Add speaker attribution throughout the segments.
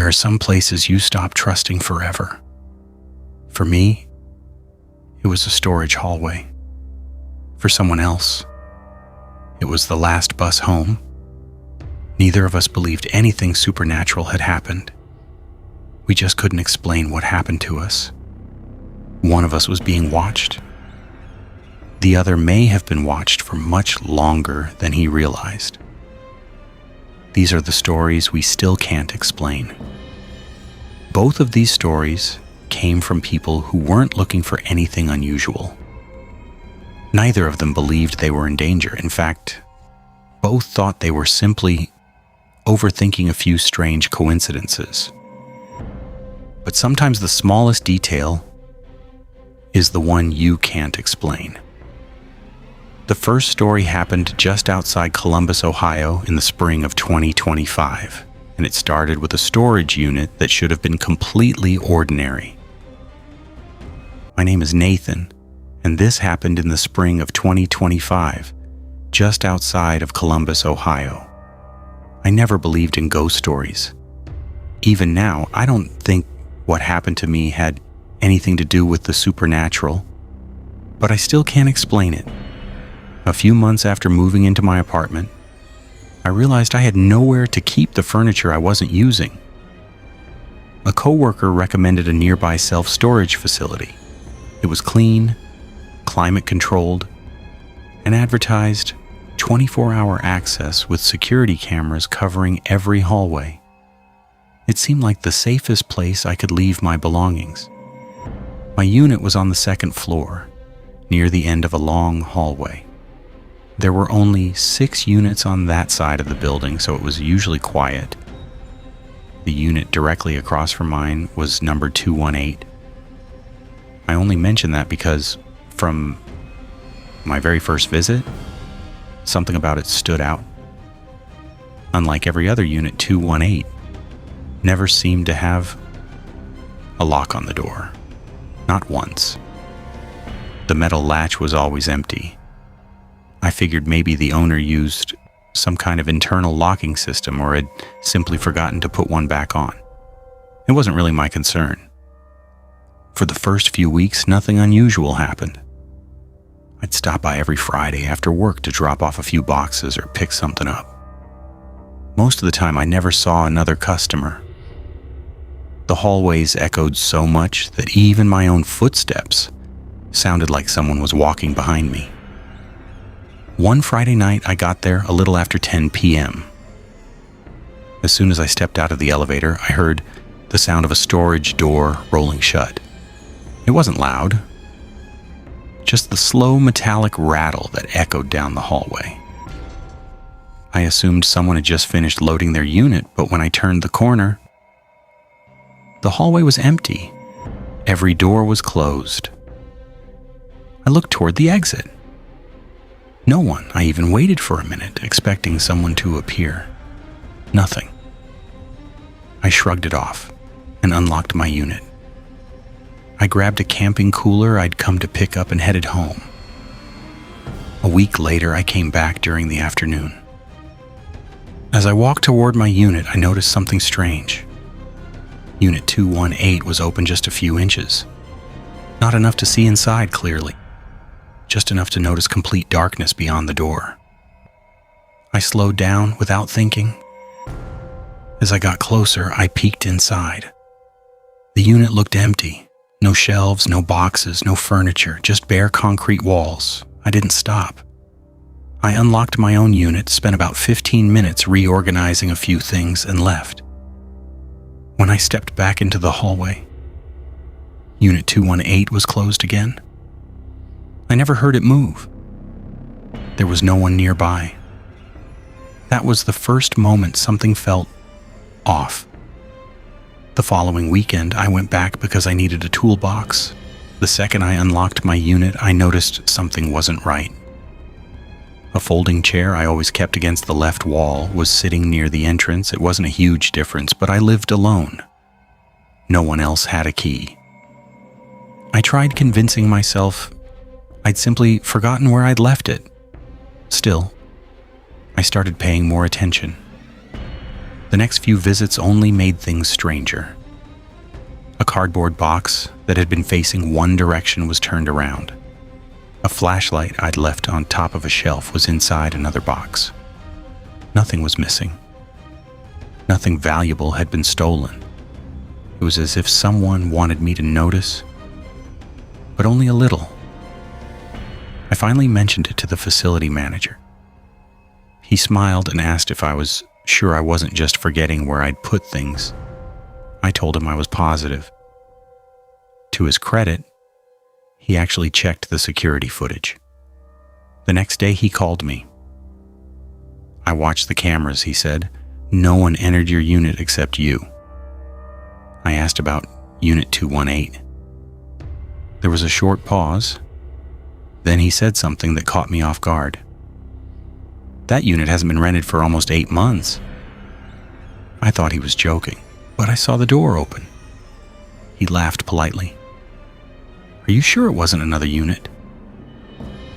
Speaker 1: There are some places you stop trusting forever. For me, it was a storage hallway. For someone else, it was the last bus home. Neither of us believed anything supernatural had happened. We just couldn't explain what happened to us. One of us was being watched. The other may have been watched for much longer than he realized. These are the stories we still can't explain. Both of these stories came from people who weren't looking for anything unusual. Neither of them believed they were in danger. In fact, both thought they were simply overthinking a few strange coincidences. But sometimes the smallest detail is the one you can't explain. The first story happened just outside Columbus, Ohio in the spring of 2025, and it started with a storage unit that should have been completely ordinary. My name is Nathan, and this happened in the spring of 2025, just outside of Columbus, Ohio. I never believed in ghost stories. Even now, I don't think what happened to me had anything to do with the supernatural, but I still can't explain it. A few months after moving into my apartment, I realized I had nowhere to keep the furniture I wasn't using. A coworker recommended a nearby self-storage facility. It was clean, climate-controlled, and advertised 24-hour access with security cameras covering every hallway. It seemed like the safest place I could leave my belongings. My unit was on the second floor, near the end of a long hallway. There were only 6 units on that side of the building, so it was usually quiet. The unit directly across from mine was number 218. I only mention that because from my very first visit, something about it stood out. Unlike every other unit, 218 never seemed to have a lock on the door. Not once. The metal latch was always empty. I figured maybe the owner used some kind of internal locking system or had simply forgotten to put one back on. It wasn't really my concern. For the first few weeks, nothing unusual happened. I'd stop by every Friday after work to drop off a few boxes or pick something up. Most of the time, I never saw another customer. The hallways echoed so much that even my own footsteps sounded like someone was walking behind me. One Friday night, I got there a little after 10 p.m. As soon as I stepped out of the elevator, I heard the sound of a storage door rolling shut. It wasn't loud, just the slow metallic rattle that echoed down the hallway. I assumed someone had just finished loading their unit, but when I turned the corner, the hallway was empty. Every door was closed. I looked toward the exit. No one. I even waited for a minute, expecting someone to appear. Nothing. I shrugged it off and unlocked my unit. I grabbed a camping cooler I'd come to pick up and headed home. A week later, I came back during the afternoon. As I walked toward my unit, I noticed something strange. Unit 218 was open just a few inches. Not enough to see inside clearly. Just enough to notice complete darkness beyond the door. I slowed down without thinking. As I got closer, I peeked inside. The unit looked empty. No shelves, no boxes, no furniture, just bare concrete walls. I didn't stop. I unlocked my own unit, spent about 15 minutes reorganizing a few things, and left. When I stepped back into the hallway, Unit 218 was closed again. I never heard it move. There was no one nearby. That was the first moment something felt off. The following weekend, I went back because I needed a toolbox. The second I unlocked my unit, I noticed something wasn't right. A folding chair I always kept against the left wall was sitting near the entrance. It wasn't a huge difference, but I lived alone. No one else had a key. I tried convincing myself I'd simply forgotten where I'd left it. Still, I started paying more attention. The next few visits only made things stranger. A cardboard box that had been facing one direction was turned around. A flashlight I'd left on top of a shelf was inside another box. Nothing was missing. Nothing valuable had been stolen. It was as if someone wanted me to notice, but only a little. I finally mentioned it to the facility manager. He smiled and asked if I was sure I wasn't just forgetting where I'd put things. I told him I was positive. To his credit, he actually checked the security footage. The next day he called me. "I watched the cameras," he said. "No one entered your unit except you." I asked about Unit 218. There was a short pause. Then he said something that caught me off guard. "That unit hasn't been rented for almost 8 months. I thought he was joking, but I saw the door open. He laughed politely. "Are you sure it wasn't another unit?"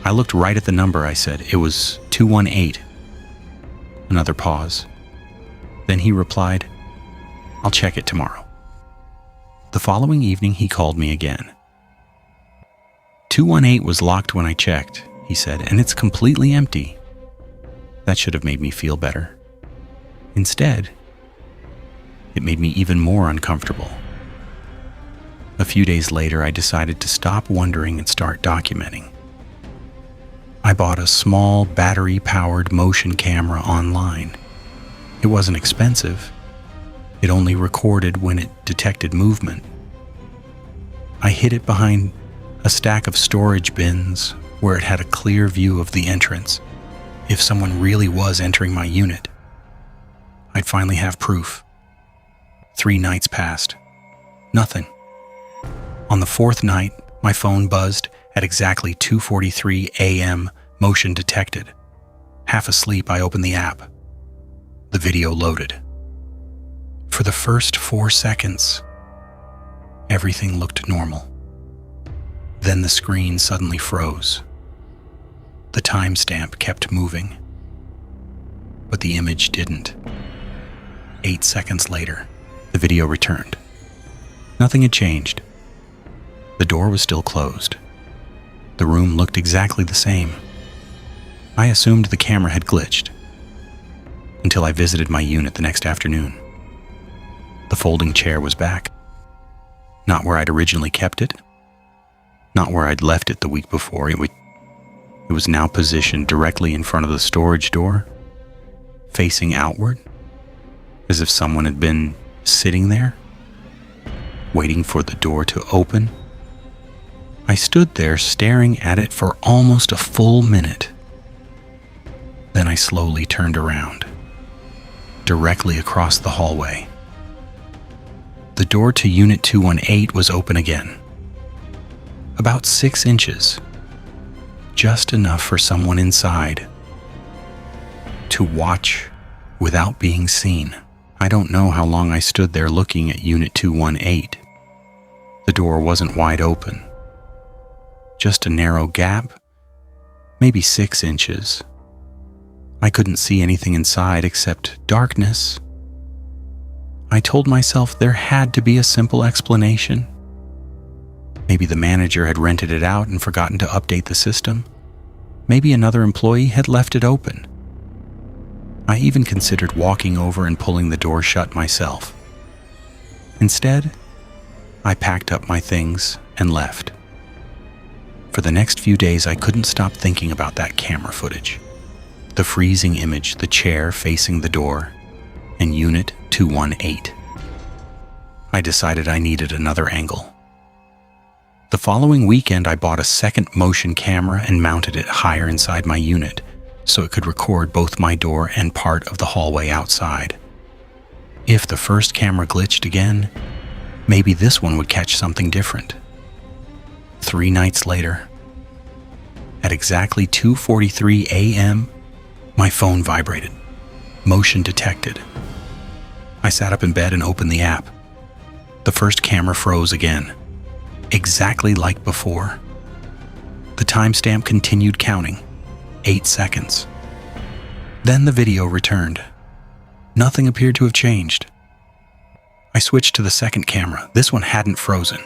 Speaker 1: I looked right at the number, I said. "It was 218. Another pause. Then he replied, "I'll check it tomorrow." The following evening, he called me again. 218 was locked when I checked, he said, and it's completely empty. That should have made me feel better. Instead, it made me even more uncomfortable. A few days later, I decided to stop wondering and start documenting. I bought a small battery-powered motion camera online. It wasn't expensive. It only recorded when it detected movement. I hid it behind a stack of storage bins where it had a clear view of the entrance. If someone really was entering my unit, I'd finally have proof. 3 nights passed. Nothing. On the 4th night, my phone buzzed at exactly 2:43 a.m. Motion detected. Half asleep, I opened the app. The video loaded. For the first 4 seconds, everything looked normal. Then the screen suddenly froze. The timestamp kept moving, but the image didn't. 8 seconds later, the video returned. Nothing had changed. The door was still closed. The room looked exactly the same. I assumed the camera had glitched until I visited my unit the next afternoon. The folding chair was back. Not where I'd originally kept it. Not where I'd left it the week before. It was now positioned directly in front of the storage door, facing outward, as if someone had been sitting there, waiting for the door to open. I stood there staring at it for almost a full minute. Then I slowly turned around, directly across the hallway. The door to Unit 218 was open again. About 6 inches. Just enough for someone inside to watch without being seen. I don't know how long I stood there looking at Unit 218. The door wasn't wide open. Just a narrow gap, maybe 6 inches. I couldn't see anything inside except darkness. I told myself there had to be a simple explanation. Maybe the manager had rented it out and forgotten to update the system. Maybe another employee had left it open. I even considered walking over and pulling the door shut myself. Instead, I packed up my things and left. For the next few days, I couldn't stop thinking about that camera footage. The freezing image, the chair facing the door, and Unit 218. I decided I needed another angle. The following weekend, I bought a second motion camera and mounted it higher inside my unit so it could record both my door and part of the hallway outside. If the first camera glitched again, maybe this one would catch something different. 3 nights later, at exactly 2:43 a.m., my phone vibrated. Motion detected. I sat up in bed and opened the app. The first camera froze again, exactly like before. The timestamp continued counting, 8 seconds. Then the video returned. Nothing appeared to have changed. I switched to the second camera. This one hadn't frozen.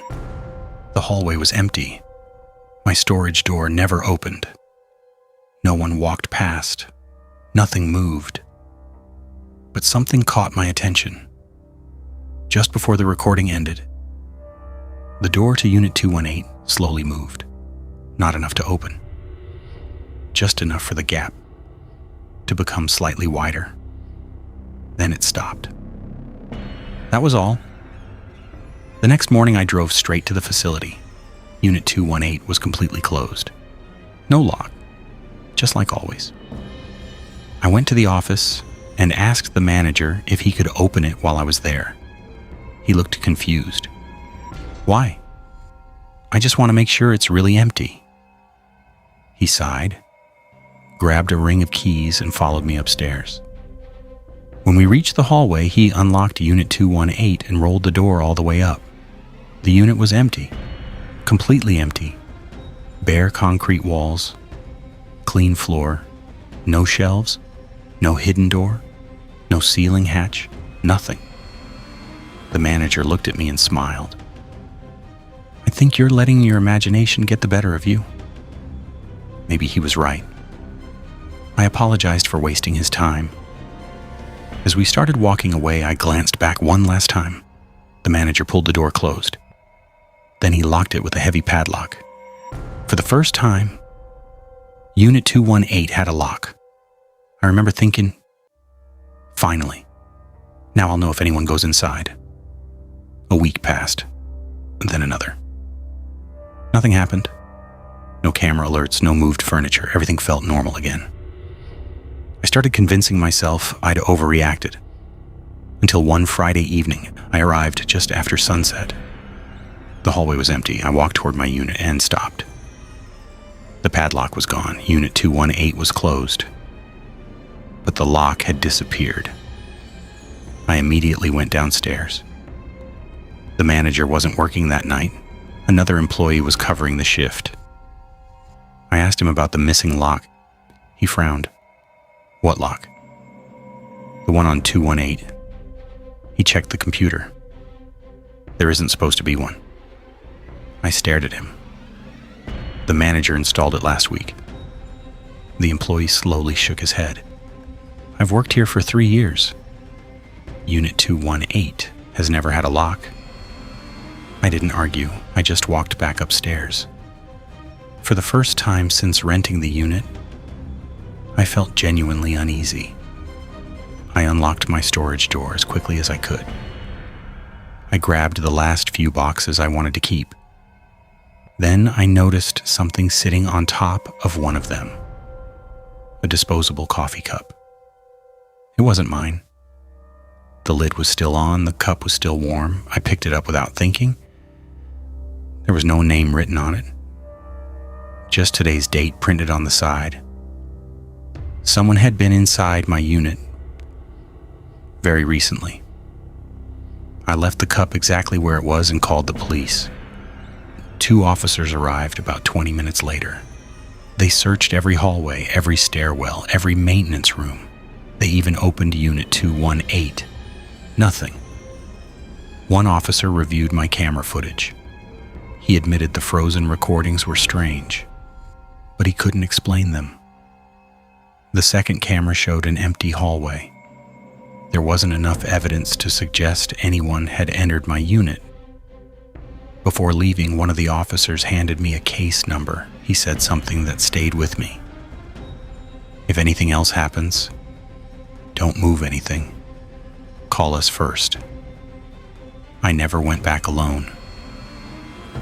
Speaker 1: The hallway was empty. My storage door never opened. No one walked past. Nothing moved. But something caught my attention. Just before the recording ended, the door to Unit 218 slowly moved. Not enough to open. Just enough for the gap to become slightly wider. Then it stopped. That was all. The next morning I drove straight to the facility. Unit 218 was completely closed. No lock, just like always. I went to the office and asked the manager if he could open it while I was there. He looked confused. Why? I just want to make sure it's really empty. He sighed, grabbed a ring of keys, and followed me upstairs. When we reached the hallway, he unlocked Unit 218 and rolled the door all the way up. The unit was empty, completely empty. Bare concrete walls, clean floor, no shelves, no hidden door, no ceiling hatch, nothing. The manager looked at me and smiled. I think you're letting your imagination get the better of you. Maybe he was right. I apologized for wasting his time. As we started walking away, I glanced back one last time. The manager pulled the door closed. Then he locked it with a heavy padlock. For the first time, Unit 218 had a lock. I remember thinking, finally, now I'll know if anyone goes inside. A week passed, and then another. Nothing happened. No camera alerts, no moved furniture. Everything felt normal again. I started convincing myself I'd overreacted. Until one Friday evening, I arrived just after sunset. The hallway was empty. I walked toward my unit and stopped. The padlock was gone. Unit 218 was closed. But the lock had disappeared. I immediately went downstairs. The manager wasn't working that night. Another employee was covering the shift. I asked him about the missing lock. He frowned. What lock? The one on 218. He checked the computer. There isn't supposed to be one. I stared at him. The manager installed it last week. The employee slowly shook his head. I've worked here for 3 years. Unit 218 has never had a lock. I didn't argue. I just walked back upstairs. For the first time since renting the unit, I felt genuinely uneasy. I unlocked my storage door as quickly as I could. I grabbed the last few boxes I wanted to keep. Then I noticed something sitting on top of one of them. A disposable coffee cup. It wasn't mine. The lid was still on, the cup was still warm. I picked it up without thinking. There was no name written on it. Just today's date printed on the side. Someone had been inside my unit very recently. I left the cup exactly where it was and called the police. 2 officers arrived about 20 minutes later. They searched every hallway, every stairwell, every maintenance room. They even opened Unit 218. Nothing. One officer reviewed my camera footage. He admitted the frozen recordings were strange, but he couldn't explain them. The second camera showed an empty hallway. There wasn't enough evidence to suggest anyone had entered my unit. Before leaving, one of the officers handed me a case number. He said something that stayed with me. If anything else happens, don't move anything. Call us first. I never went back alone.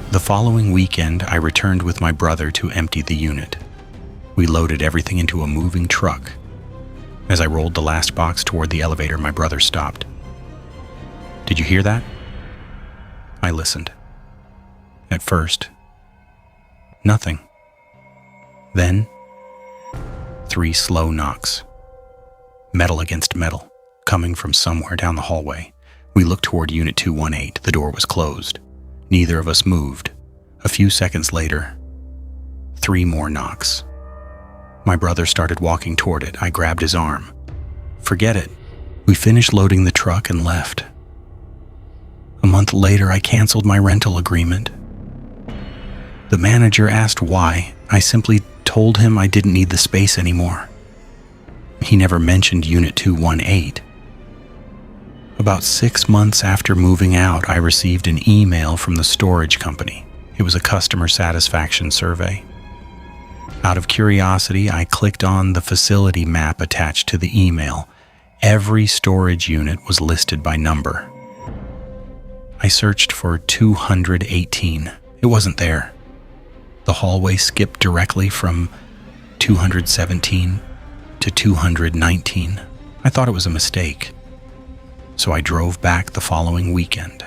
Speaker 1: The following weekend, I returned with my brother to empty the unit. We loaded everything into a moving truck. As I rolled the last box toward the elevator, my brother stopped. Did you hear that? I listened. At first, nothing. Then, 3 slow knocks. Metal against metal, coming from somewhere down the hallway. We looked toward Unit 218. The door was closed. Neither of us moved. A few seconds later, 3 more knocks. My brother started walking toward it. I grabbed his arm. Forget it. We finished loading the truck and left. A month later, I canceled my rental agreement. The manager asked why. I simply told him I didn't need the space anymore. He never mentioned Unit 218. About 6 months after moving out, I received an email from the storage company. It was a customer satisfaction survey. Out of curiosity, I clicked on the facility map attached to the email. Every storage unit was listed by number. I searched for 218. It wasn't there. The hallway skipped directly from 217 to 219. I thought it was a mistake, so I drove back the following weekend.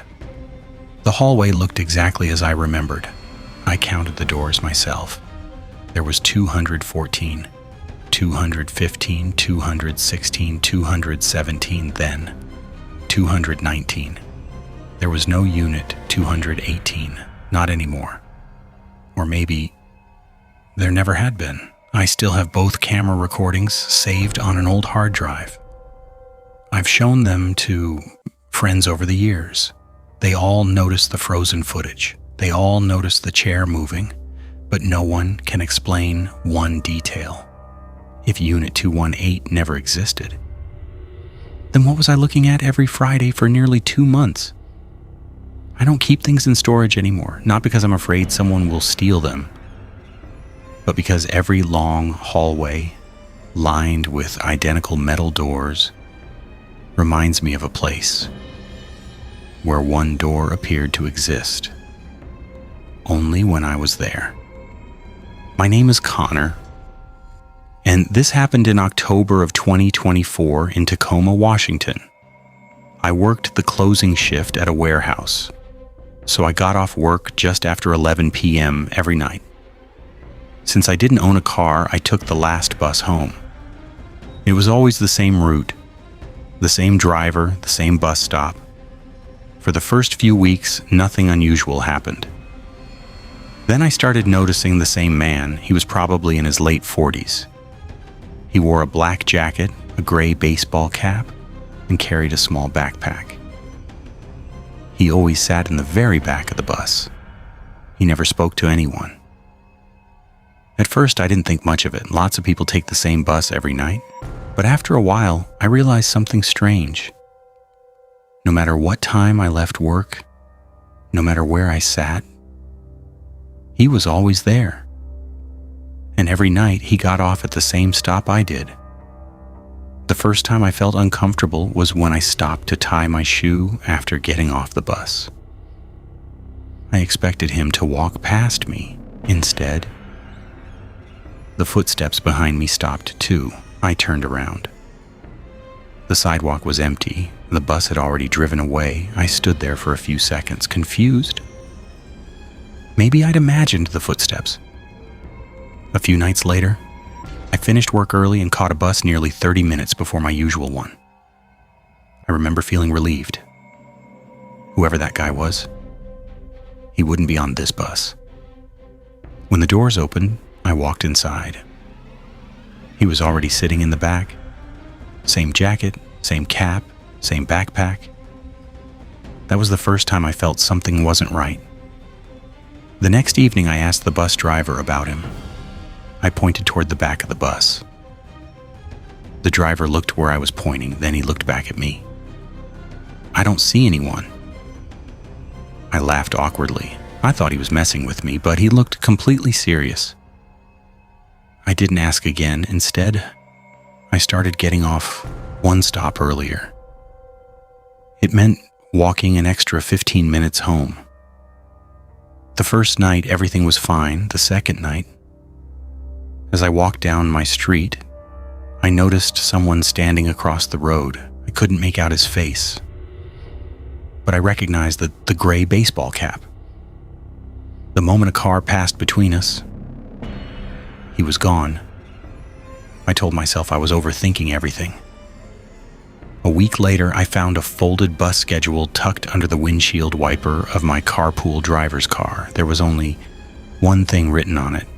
Speaker 1: The hallway looked exactly as I remembered. I counted the doors myself. There was 214, 215, 216, 217, then 219. There was no unit 218, not anymore. Or maybe there never had been. I still have both camera recordings saved on an old hard drive. I've shown them to friends over the years. They all noticed the frozen footage. They all noticed the chair moving, but no one can explain one detail. If Unit 218 never existed, then what was I looking at every Friday for nearly 2 months? I don't keep things in storage anymore, not because I'm afraid someone will steal them, but because every long hallway lined with identical metal doors reminds me of a place where one door appeared to exist only when I was there. My name is Connor, and this happened in October of 2024 in Tacoma, Washington. I worked the closing shift at a warehouse, so I got off work just after 11 p.m. every night. Since I didn't own a car, I took the last bus home. It was always the same route, the same driver, the same bus stop. For the first few weeks, nothing unusual happened. Then I started noticing the same man. He was probably in his late 40s. He wore a black jacket, a gray baseball cap, and carried a small backpack. He always sat in the very back of the bus. He never spoke to anyone. At first, I didn't think much of it. Lots of people take the same bus every night. But after a while, I realized something strange. No matter what time I left work, no matter where I sat, he was always there. And every night, he got off at the same stop I did. The first time I felt uncomfortable was when I stopped to tie my shoe after getting off the bus. I expected him to walk past me. Instead, the footsteps behind me stopped too. I turned around. The sidewalk was empty. The bus had already driven away. I stood there for a few seconds, confused. Maybe I'd imagined the footsteps. A few nights later, I finished work early and caught a bus nearly 30 minutes before my usual one. I remember feeling relieved. Whoever that guy was, he wouldn't be on this bus. When the doors opened, I walked inside. He was already sitting in the back. Same jacket, same cap, same backpack. That was the first time I felt something wasn't right. The next evening, I asked the bus driver about him. I pointed toward the back of the bus. The driver looked where I was pointing, then he looked back at me. "I don't see anyone." I laughed awkwardly. I thought he was messing with me, but he looked completely serious. I didn't ask again. Instead, I started getting off one stop earlier. It meant walking an extra 15 minutes home. The first night, everything was fine. The second night, as I walked down my street, I noticed someone standing across the road. I couldn't make out his face, but I recognized the gray baseball cap. The moment a car passed between us, he was gone. I told myself I was overthinking everything. A week later, I found a folded bus schedule tucked under the windshield wiper of my carpool driver's car. There was only one thing written on it: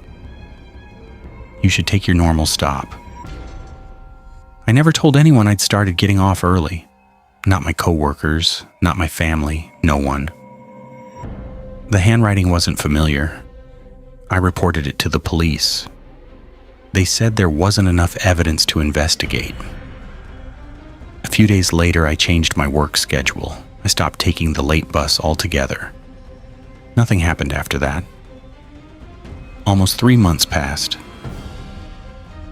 Speaker 1: "You should take your normal stop." I never told anyone I'd started getting off early. Not my coworkers, not my family, no one. The handwriting wasn't familiar. I reported it to the police. They said there wasn't enough evidence to investigate. A few days later, I changed my work schedule. I stopped taking the late bus altogether. Nothing happened after that. Almost 3 months passed.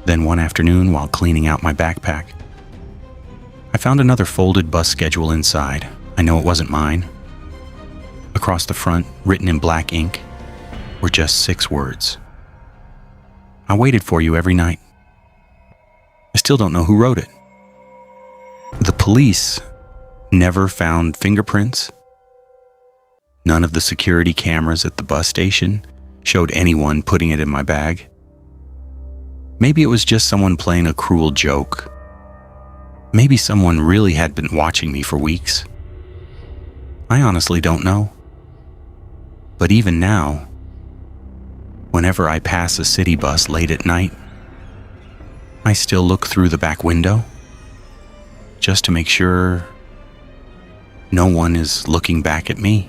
Speaker 1: Then one afternoon, while cleaning out my backpack, I found another folded bus schedule inside. I know it wasn't mine. Across the front, written in black ink, were just 6 words. I waited for you every night. I still don't know who wrote it. The police never found fingerprints. None of the security cameras at the bus station showed anyone putting it in my bag. Maybe it was just someone playing a cruel joke. Maybe someone really had been watching me for weeks. I honestly don't know. But even now, whenever I pass a city bus late at night, I still look through the back window just to make sure no one is looking back at me.